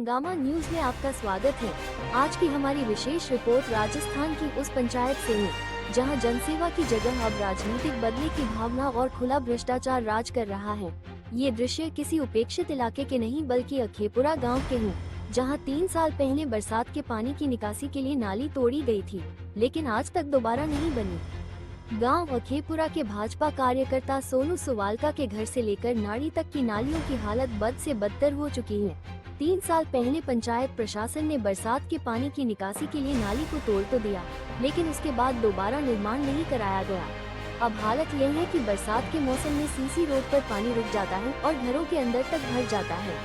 हंगामा न्यूज में आपका स्वागत है। आज की हमारी विशेष रिपोर्ट राजस्थान की उस पंचायत से है जहां जनसेवा की जगह अब राजनीतिक बदले की भावना और खुला भ्रष्टाचार राज कर रहा है। ये दृश्य किसी उपेक्षित इलाके के नहीं बल्कि अखेपुरा गांव के हैं, जहां 3 साल पहले बरसात के पानी की निकासी के लिए नाली तोड़ी गई थी, लेकिन आज तक दोबारा नहीं बनी। गांव अखेपुरा के भाजपा कार्यकर्ता सोनू सुवालका के घर से लेकर नाड़ी तक की नालियों की हालत बद से बदतर हो चुकी है। 3 साल पहले पंचायत प्रशासन ने बरसात के पानी की निकासी के लिए नाली को तोड़ तो दिया, लेकिन उसके बाद दोबारा निर्माण नहीं कराया गया। अब हालत यह है कि बरसात के मौसम में सीसी रोड पर पानी रुक जाता है और घरों के अंदर तक भर जाता है।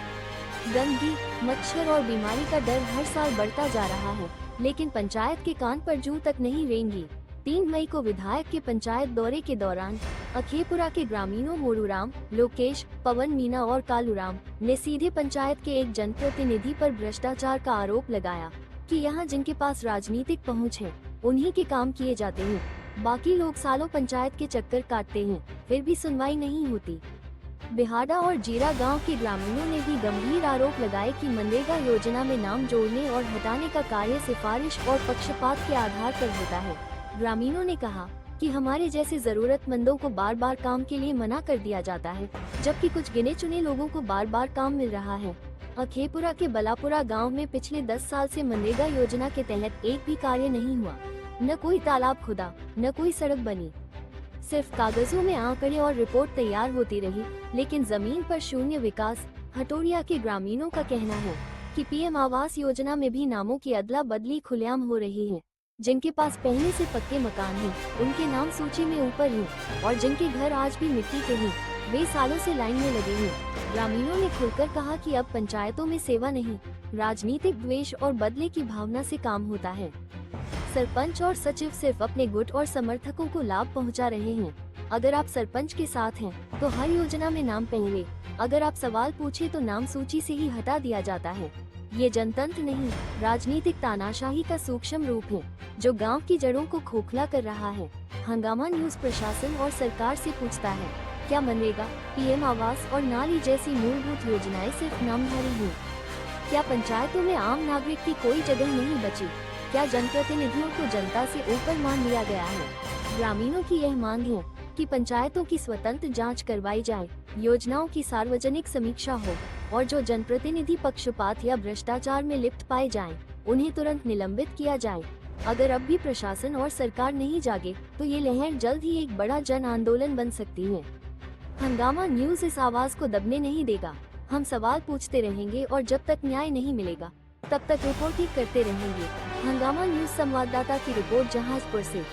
गंदगी, मच्छर और बीमारी का डर हर साल बढ़ता जा रहा है, लेकिन पंचायत के कान पर जूं तक नहीं रेंगी। 3 मई को विधायक के पंचायत दौरे के दौरान अखेपुरा के ग्रामीणों मोरूराम, लोकेश, पवन मीना और कालूराम ने सीधे पंचायत के एक जनप्रतिनिधि पर भ्रष्टाचार का आरोप लगाया कि यहां जिनके पास राजनीतिक पहुंच है उन्हीं के काम किए जाते हैं। बाकी लोग सालों पंचायत के चक्कर काटते हैं, फिर भी सुनवाई नहीं होती। बिहाड़ा और जीरा गांव के ग्रामीणों ने भी गंभीर आरोप लगाए कि मनरेगा योजना में नाम जोड़ने और हटाने का कार्य सिफारिश और पक्षपात के आधार पर होता है। ग्रामीणों ने कहा कि हमारे जैसे जरूरतमंदों को बार बार काम के लिए मना कर दिया जाता है, जबकि कुछ गिने चुने लोगों को बार बार काम मिल रहा है। अखेपुरा के बलापुरा गांव में पिछले 10 साल से मनरेगा योजना के तहत एक भी कार्य नहीं हुआ। न कोई तालाब खुदा, न कोई सड़क बनी। सिर्फ कागजों में आंकड़े और रिपोर्ट तैयार होती रही, लेकिन जमीन पर शून्य विकास। हटोरिया के ग्रामीणों का कहना है कि पीएम आवास योजना में भी नामों की अदला बदली खुलेआम हो रही है। जिनके पास पहले से पक्के मकान हैं, उनके नाम सूची में ऊपर हैं, और जिनके घर आज भी मिट्टी के हैं, वे सालों से लाइन में लगे हैं। ग्रामीणों ने खुलकर कहा कि अब पंचायतों में सेवा नहीं, राजनीतिक द्वेष और बदले की भावना से काम होता है। सरपंच और सचिव सिर्फ अपने गुट और समर्थकों को लाभ पहुंचा रहे हैं। अगर आप सरपंच के साथ हैं, तो हर योजना में नाम पहले, अगर आप सवाल पूछे तो नाम सूची से ही हटा दिया जाता है। ये जनतंत्र नहीं, राजनीतिक तानाशाही का सूक्ष्म रूप है, जो गांव की जड़ों को खोखला कर रहा है। हंगामा न्यूज प्रशासन और सरकार से पूछता है, क्या मनरेगा, पीएम आवास और नाली जैसी मूलभूत योजनाएं सिर्फ नामधारी हैं? क्या पंचायतों में आम नागरिक की कोई जगह नहीं बची? क्या जनप्रतिनिधियों को जनता से ऊपर मान लिया गया है? ग्रामीणों की यह मांग है कि पंचायतों की स्वतंत्र जांच करवाई जाए, योजनाओं की सार्वजनिक समीक्षा हो, और जो जनप्रतिनिधि पक्षपात या भ्रष्टाचार में लिप्त पाए जाएं, उन्हें तुरंत निलंबित किया जाए। अगर अब भी प्रशासन और सरकार नहीं जागे, तो ये लहर जल्द ही एक बड़ा जन आंदोलन बन सकती है। हंगामा न्यूज इस आवाज को दबने नहीं देगा। हम सवाल पूछते रहेंगे और जब तक न्याय नहीं मिलेगा, तब तक रिपोर्टिंग करते रहेंगे। हंगामा न्यूज संवाददाता की रिपोर्ट जहाजपुर से।